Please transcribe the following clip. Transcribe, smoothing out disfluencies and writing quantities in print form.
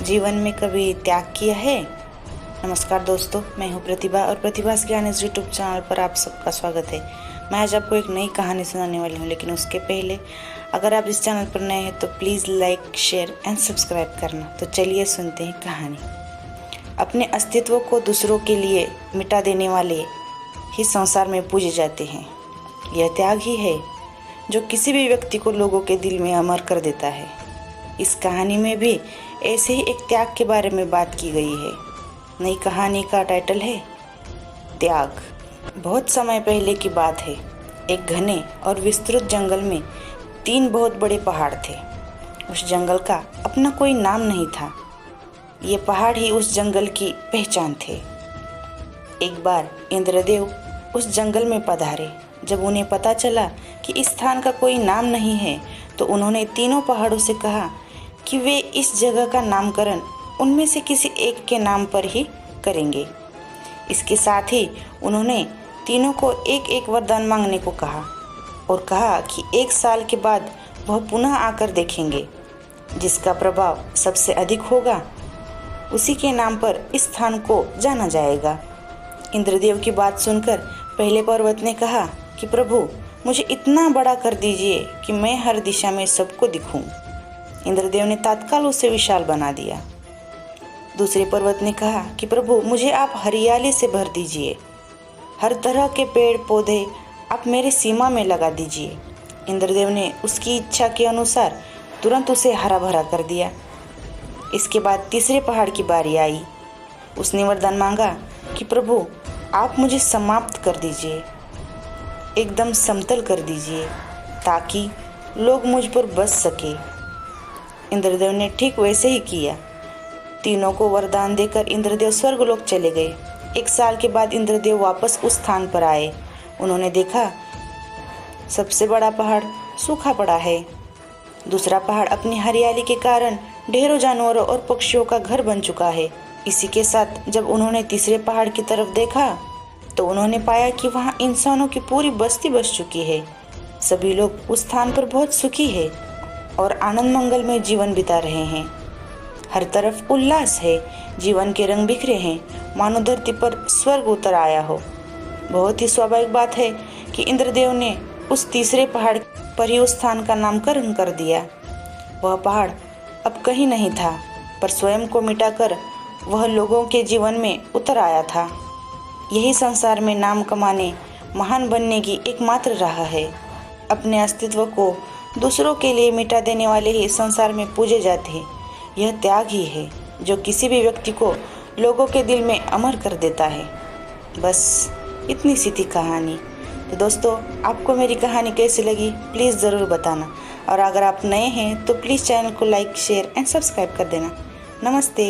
जीवन में कभी त्याग किया है? नमस्कार दोस्तों, मैं हूं प्रतिभा और प्रतिभास ज्ञान इस यूट्यूब चैनल पर आप सबका स्वागत है। मैं आज आपको एक नई कहानी सुनाने वाली हूं, लेकिन उसके पहले अगर आप इस चैनल पर नए हैं तो please like, share and subscribe करना। तो चलिए सुनते हैं कहानी। अपने अस्तित्व को दूसरों के लिए मिटा देने वाले ही संसार में पूजे जाते हैं। यह त्याग ही है जो किसी भी व्यक्ति को लोगों के दिल में अमर कर देता है। इस कहानी में भी ऐसे ही एक त्याग के बारे में बात की गई है। नई कहानी का टाइटल है त्याग। बहुत समय पहले की बात है। एक घने और विस्तृत जंगल में 3 बहुत बड़े पहाड़ थे। उस जंगल का अपना कोई नाम नहीं था। ये पहाड़ ही उस जंगल की पहचान थे। एक बार इंद्रदेव उस जंगल में पधारे। जब उन्हें पता चला कि इस स्थान का कोई नाम नहीं है तो उन्होंने तीनों पहाड़ों से कहा कि वे इस जगह का नामकरण उनमें से किसी एक के नाम पर ही करेंगे। इसके साथ ही उन्होंने तीनों को एक एक वरदान मांगने को कहा और कहा कि 1 साल के बाद वह पुनः आकर देखेंगे। जिसका प्रभाव सबसे अधिक होगा उसी के नाम पर इस स्थान को जाना जाएगा। इंद्रदेव की बात सुनकर पहले पर्वत ने कहा कि प्रभु, मुझे इतना बड़ा कर दीजिए कि मैं हर दिशा में सबको दिखूं। इंद्रदेव ने तत्काल उसे विशाल बना दिया। दूसरे पर्वत ने कहा कि प्रभु, मुझे आप हरियाली से भर दीजिए। हर तरह के पेड़ पौधे आप मेरी सीमा में लगा दीजिए। इंद्रदेव ने उसकी इच्छा के अनुसार तुरंत उसे हरा भरा कर दिया। इसके बाद तीसरे पहाड़ की बारी आई। उसने वरदान मांगा कि प्रभु, आप मुझे समाप्त कर दीजिए, एकदम समतल कर दीजिए ताकि लोग मुझ पर बस सके। इंद्रदेव ने ठीक वैसे ही किया। तीनों को वरदान देकर इंद्रदेव स्वर्गलोक चले गए। 1 साल के बाद इंद्रदेव वापस उस स्थान पर आए। उन्होंने देखा सबसे बड़ा पहाड़ सूखा पड़ा है। दूसरा पहाड़ अपनी हरियाली के कारण ढेरों जानवरों और पक्षियों का घर बन चुका है। इसी के साथ जब उन्होंने तीसरे पहाड़ की तरफ देखा तो उन्होंने पाया कि वहाँ इंसानों की पूरी बस्ती बस चुकी है। सभी लोग उस स्थान पर बहुत सुखी है और आनंद मंगल में जीवन बिता रहे हैं। हर तरफ उल्लास है, जीवन के रंग बिखरे हैं, मानो धरती पर स्वर्ग उतर आया हो। बहुत ही स्वाभाविक बात है कि इंद्रदेव ने उस तीसरे पहाड़ पर ही उस स्थान का नामकरण कर दिया। वह पहाड़ अब कहीं नहीं था, पर स्वयं को मिटाकर वह लोगों के जीवन में उतर आया था। यही संसार में नाम कमाने, महान बनने की एकमात्र राह है। अपने अस्तित्व को दूसरों के लिए मिटा देने वाले ही संसार में पूजे जाते हैं। यह त्याग ही है जो किसी भी व्यक्ति को लोगों के दिल में अमर कर देता है। बस इतनी सी थी कहानी। तो दोस्तों, आपको मेरी कहानी कैसी लगी प्लीज़ ज़रूर बताना, और अगर आप नए हैं तो प्लीज़ चैनल को लाइक, शेयर एंड सब्सक्राइब कर देना। नमस्ते।